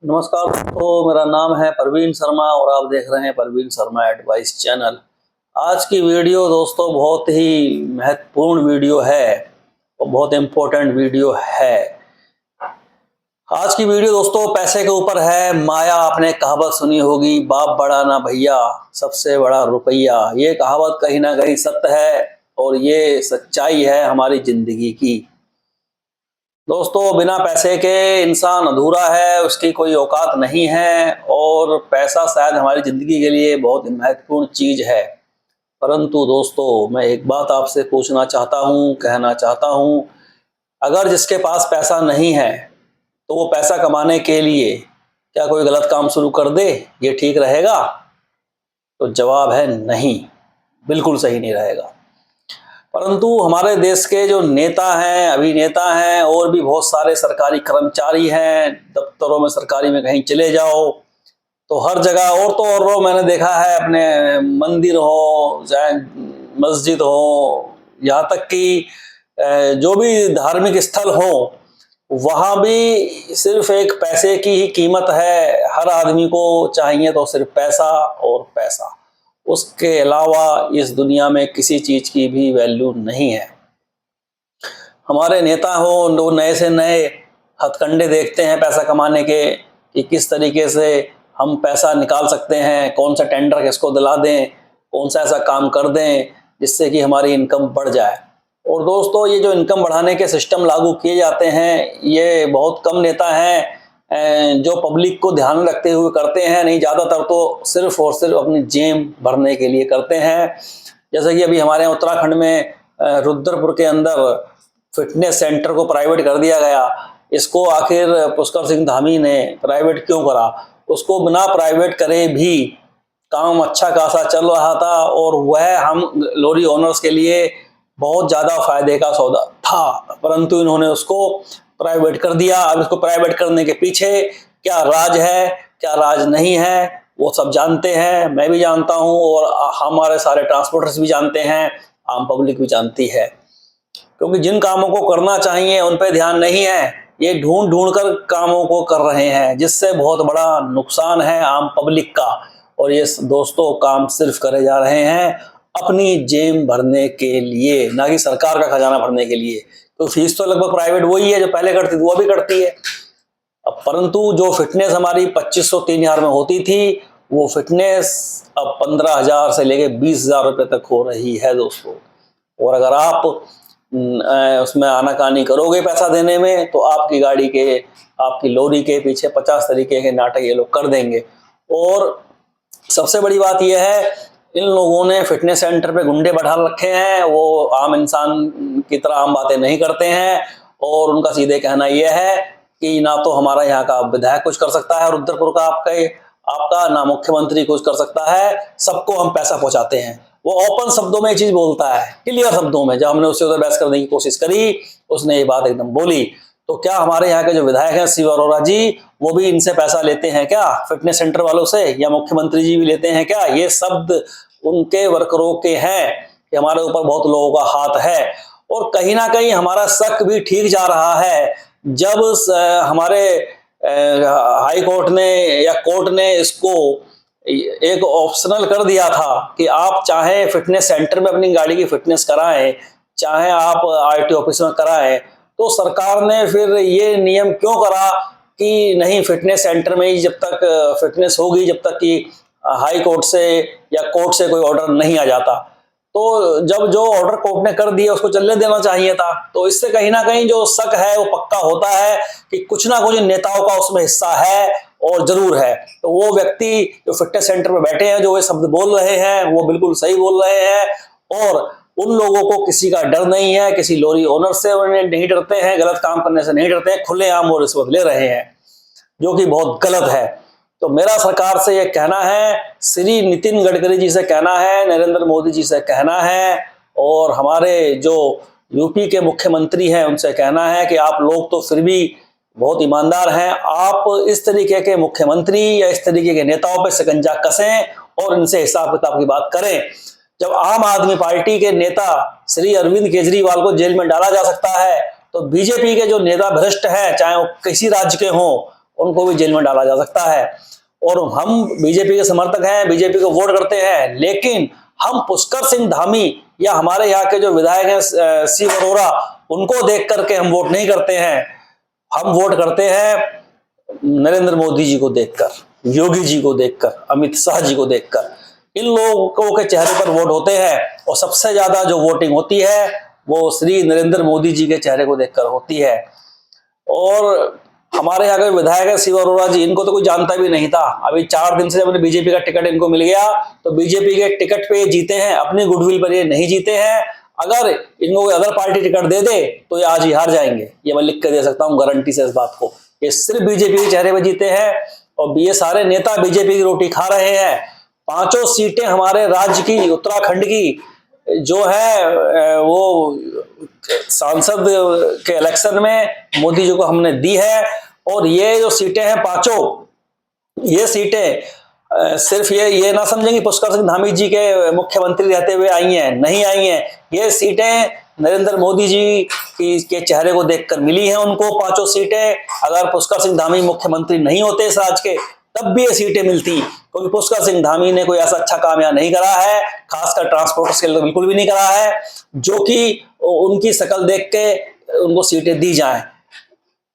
नमस्कार दोस्तों, मेरा नाम है परवीन शर्मा और आप देख रहे हैं परवीन शर्मा एडवाइस चैनल। आज की वीडियो दोस्तों बहुत ही महत्वपूर्ण वीडियो है और बहुत इम्पोर्टेंट वीडियो है। आज की वीडियो दोस्तों पैसे के ऊपर है। माया, आपने कहावत सुनी होगी, बाप बड़ा ना भैया, सबसे बड़ा रुपया। ये कहावत कहीं ना कहीं सत्य है और ये सच्चाई है हमारी जिंदगी की। दोस्तों बिना पैसे के इंसान अधूरा है, उसकी कोई औकात नहीं है और पैसा शायद हमारी ज़िंदगी के लिए बहुत महत्वपूर्ण चीज़ है। परंतु दोस्तों मैं एक बात आपसे पूछना चाहता हूँ, कहना चाहता हूँ, अगर जिसके पास पैसा नहीं है तो वो पैसा कमाने के लिए क्या कोई गलत काम शुरू कर दे, ये ठीक रहेगा? तो जवाब है नहीं, बिल्कुल सही नहीं रहेगा। परंतु हमारे देश के जो नेता हैं, अभिनेता हैं और भी बहुत सारे सरकारी कर्मचारी हैं, दफ्तरों में सरकारी में कहीं चले जाओ तो हर जगह और तो और मैंने देखा है, अपने मंदिर हो चाहे मस्जिद हो, यहाँ तक कि जो भी धार्मिक स्थल हो वहाँ भी सिर्फ एक पैसे की ही कीमत है। हर आदमी को चाहिए तो सिर्फ पैसा और पैसा, उसके अलावा इस दुनिया में किसी चीज़ की भी वैल्यू नहीं है। हमारे नेता हो वो नए से नए हथकंडे देखते हैं पैसा कमाने के, कि किस तरीके से हम पैसा निकाल सकते हैं, कौन सा टेंडर किसको दिला दें, कौन सा ऐसा काम कर दें जिससे कि हमारी इनकम बढ़ जाए। और दोस्तों ये जो इनकम बढ़ाने के सिस्टम लागू किए जाते हैं, ये बहुत कम नेता हैं जो पब्लिक को ध्यान में रखते हुए करते हैं। नहीं, ज़्यादातर तो सिर्फ और सिर्फ अपनी जेब भरने के लिए करते हैं। जैसे कि अभी हमारे यहाँ उत्तराखंड में रुद्रपुर के अंदर फिटनेस सेंटर को प्राइवेट कर दिया गया। इसको आखिर पुष्कर सिंह धामी ने प्राइवेट क्यों करा? उसको बिना प्राइवेट करे भी काम अच्छा खासा चल रहा था और वह हम लॉरी ओनर्स के लिए बहुत ज़्यादा फायदे का सौदा था, परंतु इन्होंने उसको प्राइवेट कर दिया। अब इसको प्राइवेट करने के पीछे क्या राज है, क्या राज नहीं है, वो सब जानते हैं, मैं भी जानता हूँ और हमारे सारे ट्रांसपोर्टर्स भी जानते हैं, आम पब्लिक भी जानती है। क्योंकि जिन कामों को करना चाहिए उन पे ध्यान नहीं है, ये ढूंढ ढूंढ कर कामों को कर रहे हैं, जिससे बहुत बड़ा नुकसान है आम पब्लिक का। और ये दोस्तों काम सिर्फ करे जा रहे हैं अपनी जेब भरने के लिए, ना कि सरकार का खजाना भरने के लिए। तो फीस तो लगभग प्राइवेट वही है जो पहले करती थी, वो भी करती है। अब परंतु जो फिटनेस हमारी 2500-3000 में होती थी, वो फिटनेस अब 15,000 से लेके 20,000 रुपये तक हो रही है दोस्तों। और अगर आप उसमें आनाकानी करोगे पैसा देने में, तो आपकी गाड़ी के, आपकी लॉरी के पीछे 50 तरीके के नाटक ये लोग कर देंगे। और सबसे बड़ी बात यह है, इन लोगों ने फिटनेस सेंटर पे गुंडे बैठा रखे हैं, वो आम इंसान की तरह आम बातें नहीं करते हैं और उनका सीधे कहना यह है कि ना तो हमारा यहाँ का विधायक कुछ कर सकता है रुद्रपुर का आपका ना मुख्यमंत्री कुछ कर सकता है, सबको हम पैसा पहुंचाते हैं। वो ओपन शब्दों में ये चीज बोलता है, क्लियर शब्दों में। जब हमने उससे उधर बहस करने की कोशिश करी, उसने ये बात एकदम बोली। तो क्या हमारे यहाँ के जो विधायक हैं शिव अरोड़ा जी, वो भी इनसे पैसा लेते हैं क्या, फिटनेस सेंटर वालों से? या मुख्यमंत्री जी भी लेते हैं क्या? ये शब्द उनके वर्करों के हैं कि हमारे ऊपर बहुत लोगों का हाथ है। और कहीं ना कहीं हमारा शक भी ठीक जा रहा है, जब हमारे हाई कोर्ट ने या कोर्ट ने इसको एक ऑप्शनल कर दिया था कि आप चाहे फिटनेस सेंटर में अपनी गाड़ी की फिटनेस कराएं, चाहे आप आरटीओ ऑफिस में कराएं। तो सरकार ने फिर ये नियम क्यों करा कि नहीं, फिटनेस सेंटर में ही जब तक फिटनेस होगी, जब तक कि हाई कोर्ट से या कोर्ट से कोई ऑर्डर नहीं आ जाता। तो जब जो ऑर्डर कोर्ट ने कर दिया उसको चलने देना चाहिए था। तो इससे कहीं ना कहीं जो शक है वो पक्का होता है कि कुछ ना कुछ नेताओं का उसमें हिस्सा है और जरूर है। तो वो व्यक्ति जो फिटनेस सेंटर में बैठे हैं, जो ये शब्द बोल रहे हैं, वो बिल्कुल सही बोल रहे हैं और उन लोगों को किसी का डर नहीं है, किसी लॉरी ओनर से उन्हें नहीं डरते हैं, गलत काम करने से नहीं डरते हैं, खुलेआम वो रिश्वत ले रहे हैं, जो कि बहुत गलत है। तो मेरा सरकार से ये कहना है, श्री नितिन गडकरी जी से कहना है, नरेंद्र मोदी जी से कहना है और हमारे जो यूपी के मुख्यमंत्री हैं उनसे कहना है कि आप लोग तो फिर भी बहुत ईमानदार हैं, आप इस तरीके के मुख्यमंत्री या इस तरीके के नेताओं पर शिकंजा कसें और इनसे हिसाब किताब की बात करें। जब आम आदमी पार्टी के नेता श्री अरविंद केजरीवाल को जेल में डाला जा सकता है, तो बीजेपी के जो नेता भ्रष्ट हैं, चाहे वो किसी राज्य के हों, उनको भी जेल में डाला जा सकता है। और हम बीजेपी के समर्थक हैं, बीजेपी को वोट करते हैं, लेकिन हम पुष्कर सिंह धामी या हमारे यहाँ के जो विधायक हैं शिव अरोड़ा, उनको देख करके हम वोट नहीं करते हैं। हम वोट करते हैं नरेंद्र मोदी जी को देखकर, योगी जी को देखकर, अमित शाह जी को देखकर। इन लोगों के चेहरे पर वोट होते हैं और सबसे ज्यादा जो वोटिंग होती है वो श्री नरेंद्र मोदी जी के चेहरे को देखकर होती है। और हमारे यहाँ के विधायक है शिव अरोड़ा जी, इनको तो कोई जानता भी नहीं था। अभी 4 दिन से जब बीजेपी का टिकट इनको मिल गया तो बीजेपी के टिकट पे ये जीते हैं, अपनी गुडविल पर ये नहीं जीते हैं। अगर इनको कोई अदर पार्टी टिकट दे दे तो ये आज ही हार जाएंगे, ये मैं लिख कर दे सकता हूँ गारंटी से इस बात को। ये सिर्फ बीजेपी के चेहरे पे जीते हैं और ये सारे नेता बीजेपी की रोटी खा रहे हैं। 5 सीटें हमारे राज्य की, उत्तराखंड की जो है वो सांसद के इलेक्शन में मोदी जी को हमने दी है। और ये जो सीटें हैं 5, ये सीटें सिर्फ ये ना समझेंगे पुष्कर सिंह धामी जी के मुख्यमंत्री रहते हुए आई हैं, नहीं आई हैं। ये सीटें नरेंद्र मोदी जी के चेहरे को देखकर मिली हैं उनको 5 सीटें। अगर पुष्कर सिंह धामी मुख्यमंत्री नहीं होते इस राज्य के तब भी ये सीटें मिलती, क्योंकि पुष्कर सिंह धामी ने कोई ऐसा अच्छा काम यहाँ नहीं करा है, खासकर ट्रांसपोर्ट के लिए तो बिल्कुल भी नहीं करा है, जो कि उनकी शक्ल देख के उनको सीटें दी जाएं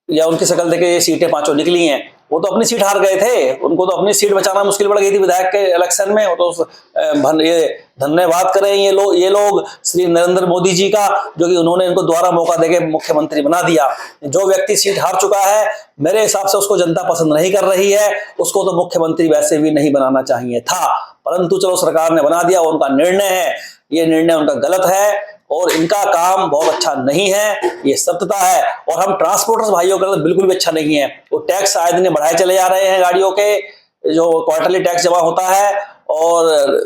या उनकी शक्ल देख के ये सीटें 5 निकली हैं। वो तो अपनी सीट हार गए थे, उनको तो अपनी सीट बचाना मुश्किल पड़ गई थी विधायक के इलेक्शन में। वो तो ये धन्यवाद करें ये लोग श्री नरेंद्र मोदी जी का, जो कि उन्होंने इनको दोबारा मौका देके मुख्यमंत्री बना दिया। जो व्यक्ति सीट हार चुका है, मेरे हिसाब से उसको जनता पसंद नहीं कर रही है, उसको तो मुख्यमंत्री वैसे भी नहीं बनाना चाहिए था, परंतु चलो सरकार ने बना दिया, उनका निर्णय है। ये निर्णय उनका गलत है और इनका काम बहुत अच्छा नहीं है, ये सत्यता है। और हम ट्रांसपोर्टर्स भाइयों का बिल्कुल भी अच्छा नहीं है। वो टैक्स आए दिन बढ़ाए चले जा रहे हैं, गाड़ियों के जो क्वार्टरली टैक्स जमा होता है, और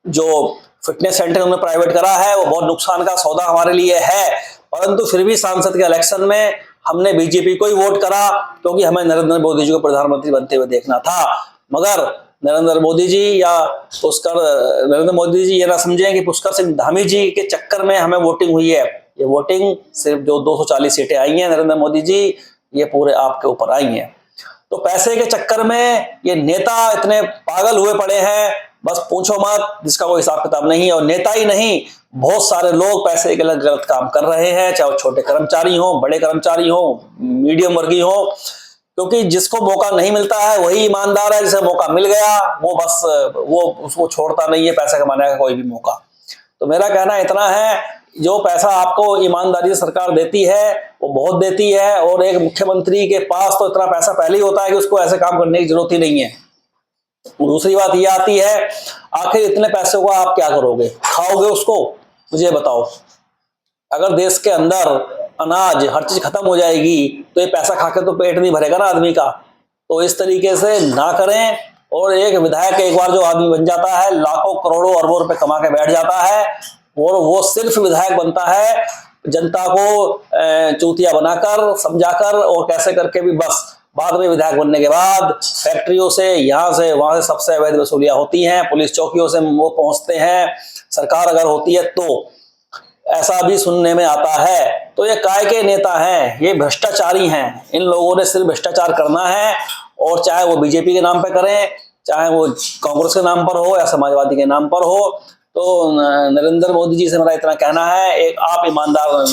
जो फिटनेस सेंटर उन्होंने प्राइवेट करा है वो बहुत नुकसान का सौदा हमारे लिए है। परंतु फिर भी सांसद के इलेक्शन में हमने बीजेपी को ही वोट करा, क्योंकि हमें नरेंद्र मोदी जी को प्रधानमंत्री बनते हुए देखना था। मगर नरेंद्र मोदी जी ये ना समझें कि पुष्कर सिंह धामी जी के चक्कर में हमें वोटिंग हुई है। ये वोटिंग सिर्फ जो 240 सीटें आई हैं नरेंद्र मोदी जी, ये पूरे आपके ऊपर आई हैं। तो पैसे के चक्कर में ये नेता इतने पागल हुए पड़े हैं, बस पूछो मत, जिसका कोई हिसाब किताब नहीं है। और नेता ही नहीं, बहुत सारे लोग पैसे के लिए गलत काम कर रहे हैं, चाहे वो छोटे कर्मचारी हो, बड़े कर्मचारी हो, मीडियम वर्गीय हो, क्योंकि जिसको मौका नहीं मिलता है वही ईमानदार है। जिसे मौका मिल गया वो बस वो उसको छोड़ता नहीं है पैसा कमाने का कोई भी मौका। तो मेरा कहना इतना है, जो पैसा आपको ईमानदारी से सरकार देती है वो बहुत देती है, और एक मुख्यमंत्री के पास तो इतना पैसा पहले ही होता है कि उसको ऐसे काम करने की जरूरत ही नहीं है। दूसरी बात ये आती है, आखिर इतने पैसों को आप क्या करोगे, खाओगे उसको? मुझे बताओ। अगर देश के अंदर अनाज हर चीज खत्म हो जाएगी तो ये पैसा खाकर तो पेट नहीं भरेगा ना आदमी का। तो इस तरीके से ना करें। और एक विधायक एक बार जो आदमी बन जाता है, लाखों करोड़ों अरबों रुपए कमा के बैठ जाता है, और वो सिर्फ विधायक बनता है जनता को चूतिया बनाकर, समझाकर, और कैसे करके भी बस बाद में विधायक बनने के बाद फैक्ट्रियों से, यहाँ से वहां से सबसे अवैध वसूलियां होती हैं, पुलिस चौकियों से वो पहुंचते हैं, सरकार अगर होती है तो ऐसा भी सुनने में आता है। तो ये काय के नेता हैं, ये भ्रष्टाचारी हैं। इन लोगों ने सिर्फ भ्रष्टाचार करना है, और चाहे वो बीजेपी के नाम पे करें, चाहे वो कांग्रेस के नाम पर हो या समाजवादी के नाम पर हो। तो नरेंद्र मोदी जी से मेरा इतना कहना है, एक आप ईमानदार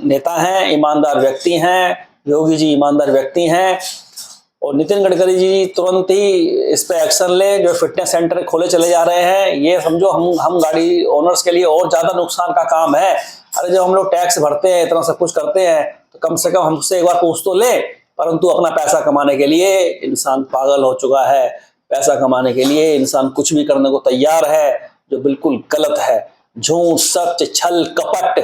नेता हैं, ईमानदार व्यक्ति हैं, योगी जी ईमानदार व्यक्ति हैं, और नितिन गडकरी जी तुरंत ही इस पे एक्शन ले। जो फिटनेस सेंटर खोले चले जा रहे हैं, ये समझो हम गाड़ी ओनर्स के लिए और ज्यादा नुकसान का काम है। अरे जब हम लोग टैक्स भरते हैं, इतना सब कुछ करते हैं, तो कम से कम हमसे एक बार पूछ तो ले। परंतु अपना पैसा कमाने के लिए इंसान पागल हो चुका है, पैसा कमाने के लिए इंसान कुछ भी करने को तैयार है, जो बिल्कुल गलत है। झूठ, सच, छल, कपट,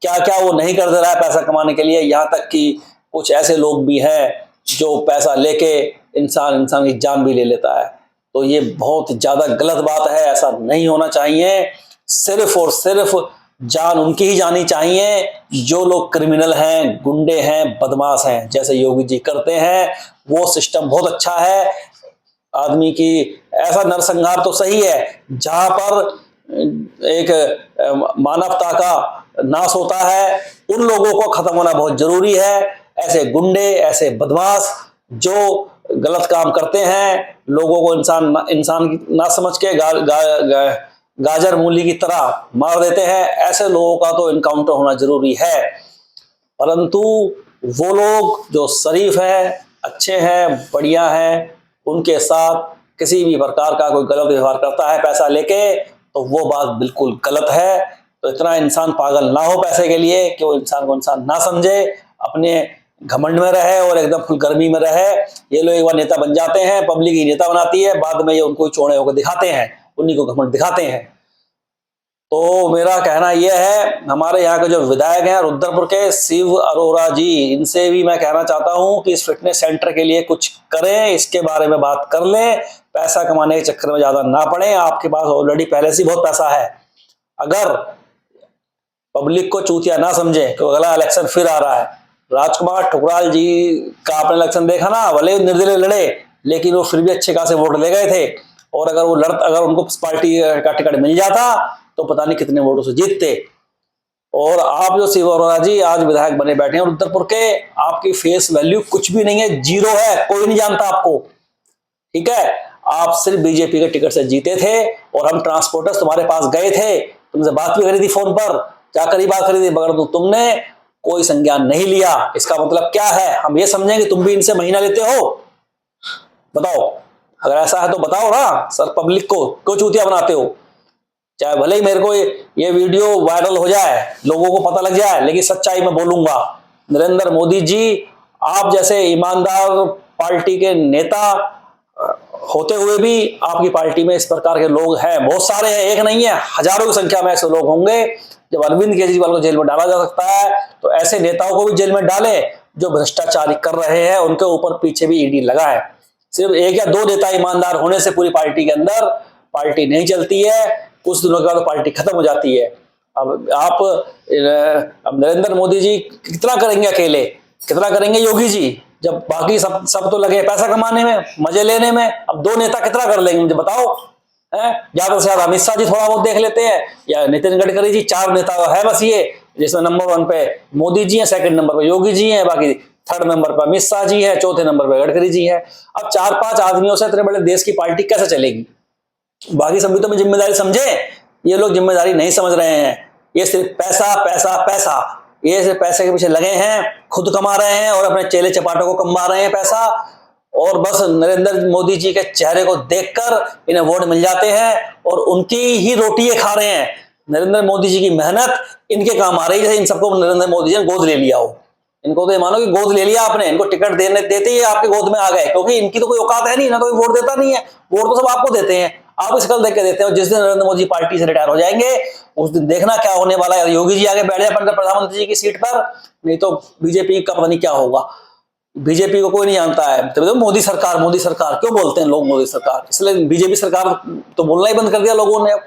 क्या क्या वो नहीं कर दे रहा है पैसा कमाने के लिए। यहाँ तक कि कुछ ऐसे लोग भी हैं जो पैसा लेके इंसान की जान भी ले लेता है। तो ये बहुत ज्यादा गलत बात है, ऐसा नहीं होना चाहिए। सिर्फ और सिर्फ जान उनकी ही जानी चाहिए जो लोग क्रिमिनल हैं, गुंडे हैं, बदमाश हैं, जैसे योगी जी करते हैं। वो सिस्टम बहुत अच्छा है। आदमी की ऐसा नरसंहार तो सही है, जहां पर एक मानवता का नाश होता है, उन लोगों को खत्म होना बहुत जरूरी है। ऐसे गुंडे, ऐसे बदमाश जो गलत काम करते हैं, लोगों को इंसान ना समझ के गाजर मूली की तरह मार देते हैं, ऐसे लोगों का तो इनकाउंटर होना जरूरी है। परंतु वो लोग जो शरीफ है, अच्छे हैं, बढ़िया हैं, उनके साथ किसी भी प्रकार का कोई गलत व्यवहार करता है पैसा लेके, तो वो बात बिल्कुल गलत है। तो इतना इंसान पागल ना हो पैसे के लिए कि वो इंसान को इंसान ना समझे, अपने घमंड में रहे और एकदम फुल गर्मी में रहे। ये लोग एक बार नेता बन जाते हैं, पब्लिक ही नेता बनाती है, बाद में ये उनको चौड़े होकर दिखाते हैं, उन्हीं को घमंड दिखाते हैं। तो मेरा कहना यह है, हमारे यहाँ के जो विधायक हैं रुद्रपुर के, शिव अरोड़ा जी, इनसे भी मैं कहना चाहता हूं कि इस फिटनेस सेंटर के लिए कुछ करें, इसके बारे में बात कर लें, पैसा कमाने के चक्कर में ज्यादा ना पड़े। आपके पास ऑलरेडी पहले से बहुत पैसा है। अगर पब्लिक को चूतिया ना समझे तो अगला इलेक्शन फिर आ रहा है। राजकुमार ठुकराल जी का आपने इलेक्शन देखा ना, भले निर्दलीय लड़े लेकिन वो फिर भी अच्छे खासे वोट ले गए थे, और अगर उनको पार्टी का टिकट मिल जाता तो पता नहीं कितने वोटों से जीतते। और आप जो शिव अरोड़ा जी आज विधायक बने बैठे हैं रुद्रपुर के, आपकी फेस वैल्यू कुछ भी नहीं है, जीरो है, कोई नहीं जानता आपको, ठीक है। आप सिर्फ बीजेपी के टिकट से जीते थे, और हम ट्रांसपोर्टर्स तुम्हारे पास गए थे, तुमसे बात भी करी थी फोन पर, जाकर ही बात करी थी, मगर तुमने कोई संज्ञान नहीं लिया। इसका मतलब क्या है, हम ये समझें कि तुम भी इनसे महीना लेते हो? बताओ, अगर ऐसा है तो बताओ ना सर, पब्लिक को क्यों चूतिया बनाते हो? चाहे भले ही मेरे को ये वीडियो वायरल हो जाए, लोगों को पता लग जाए, लेकिन सच्चाई में बोलूंगा। नरेंद्र मोदी जी, आप जैसे ईमानदार पार्टी के नेता होते हुए भी आपकी पार्टी में इस प्रकार के लोग हैं, बहुत सारे हैं, एक नहीं है, हजारों की संख्या में ऐसे लोग होंगे। जब अरविंद केजरीवाल को जेल में डाला जा सकता है, तो ऐसे नेताओं को भी जेल में डाले जो भ्रष्टाचार कर रहे हैं, उनके ऊपर पीछे भी ईडी लगा है। सिर्फ एक या दो नेता ईमानदार होने से पूरी पार्टी के अंदर पार्टी नहीं चलती है, कुछ दिनों के बाद पार्टी खत्म हो जाती है। अब नरेंद्र मोदी जी कितना करेंगे अकेले, कितना करेंगे योगी जी, जब बाकी सब तो लगे पैसा कमाने में, मजे लेने में। अब दो नेता कितना कर लेंगे मुझे बताओ? है ज्यादा से ज्यादा अमित शाह जी थोड़ा बहुत देख लेते हैं, या नितिन गडकरी जी, चार नेता है बस ये, जिसमें नंबर 1 पे मोदी जी है, सेकंड नंबर पे योगी जी है, बाकी थर्ड नंबर पर अमित शाह जी है, चौथे नंबर पर गडकरी जी है। अब 4-5 आदमियों से इतने बड़े देश की पार्टी कैसे चलेगी? बाकी सभी तो में जिम्मेदारी समझे, ये लोग जिम्मेदारी नहीं समझ रहे हैं। ये सिर्फ पैसा पैसा पैसा, ये सिर्फ पैसे के पीछे लगे हैं, खुद कमा रहे हैं और अपने चेले चपाटों को कमा रहे हैं पैसा, और बस नरेंद्र मोदी जी के चेहरे को देखकर इन्हें वोट मिल जाते हैं और उनकी ही रोटी ये खा रहे हैं। नरेंद्र मोदी जी की मेहनत इनके काम आ रही है, इन सबको नरेंद्र मोदी जी ने गोद ले लिया हो। इनको तो ये मानो कि गोद ले लिया आपने, इनको टिकट देते ही आपके गोद में आ गए, क्योंकि इनकी तो कोई औकात है नहीं ना, कोई वोट देता नहीं है, वोट तो सब आपको देते हैं, आप इसका देख के देते हो। जिस दिन नरेंद्र मोदी पार्टी से रिटायर हो जाएंगे, उस दिन देखना क्या होने वाला है। योगी जी आगे बैठ जाए प्रधानमंत्री जी की सीट पर, नहीं तो बीजेपी का पता नहीं क्या होगा। बीजेपी को कोई नहीं जानता है, तो मोदी सरकार क्यों बोलते हैं लोग, मोदी सरकार, इसलिए बीजेपी सरकार तो बोलना ही बंद कर दिया लोगों ने अब।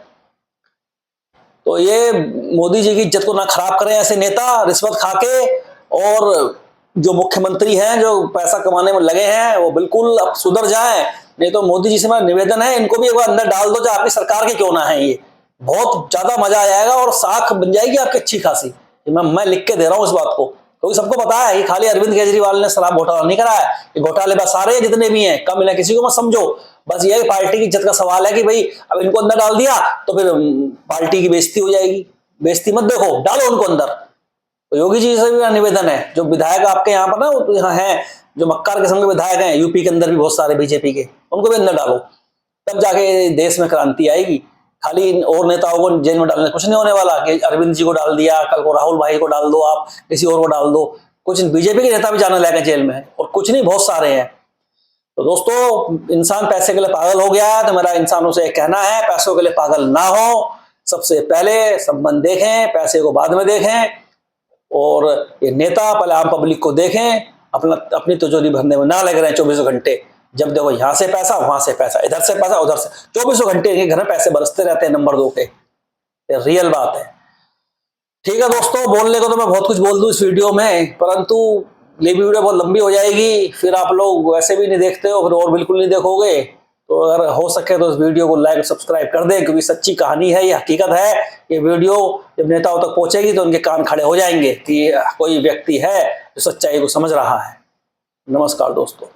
तो ये मोदी जी की इज्जत को ना खराब करें ऐसे नेता रिश्वत खा के, और जो मुख्यमंत्री हैं जो पैसा कमाने में लगे हैं वो बिल्कुल अब सुधर जाएं। नहीं तो मोदी जी से मेरा निवेदन है, इनको भी एक बार अंदर डाल दो, चाहे आपकी सरकार के क्यों ना है, ये बहुत ज्यादा मजा आ जाएगा और साख बन जाएगी आपकी अच्छी खासी। मैं लिख के दे रहा हूं इस बात को, क्योंकि सबको पता है कि खाली अरविंद केजरीवाल ने शराब घोटाला नहीं करा है, ये घोटाले बस सारे जितने भी हैं, कम ना किसी को मत समझो। बस ये पार्टी की इज्जत का सवाल है कि भाई अब इनको अंदर डाल दिया तो फिर पार्टी की बेइज्जती हो जाएगी। बेइज्जती मत देखो, डालो उनको अंदर। तो योगी जी से भी मेरा निवेदन है, जो विधायक आपके यहाँ पर ना तो यहाँ है, जो मक्कार किस्म के विधायक हैं यूपी के अंदर भी बहुत सारे बीजेपी के, उनको भी अंदर डालो, तब जाके देश में क्रांति आएगी। खाली और नेताओं को जेल में डालने कुछ नहीं होने वाला कि अरविंद जी को डाल दिया, कल को राहुल भाई को डाल दो, आप किसी और को डाल दो, कुछ बीजेपी के नेता भी जाने लगे जेल में, और कुछ नहीं बहुत सारे हैं। तो दोस्तों, इंसान पैसे के लिए पागल हो गया है, तो मेरा इंसानों से कहना है पैसों के लिए पागल ना हो, सबसे पहले संबंध देखें, पैसे को बाद में देखें, और ये नेता पहले आम पब्लिक को देखें, अपनी तिजोरी भरने में ना लग रहे हैं 24 घंटे। जब देखो यहाँ से पैसा, वहां से पैसा, इधर से पैसा, उधर से, 24 घंटे इनके घर में पैसे बरसते रहते हैं नंबर 2 के, ये रियल बात है। ठीक है दोस्तों, बोलने को तो मैं बहुत कुछ बोल दूं इस वीडियो में, परंतु ये वीडियो बहुत लंबी हो जाएगी, फिर आप लोग वैसे भी नहीं देखते हो, फिर और बिल्कुल नहीं देखोगे। तो अगर हो सके तो इस वीडियो को लाइक और सब्सक्राइब कर दें, क्योंकि सच्ची कहानी है, ये हकीकत है। ये वीडियो जब नेताओं तक पहुंचेगी तो उनके कान खड़े हो जाएंगे कि कोई व्यक्ति है जो सच्चाई को समझ रहा है। नमस्कार दोस्तों।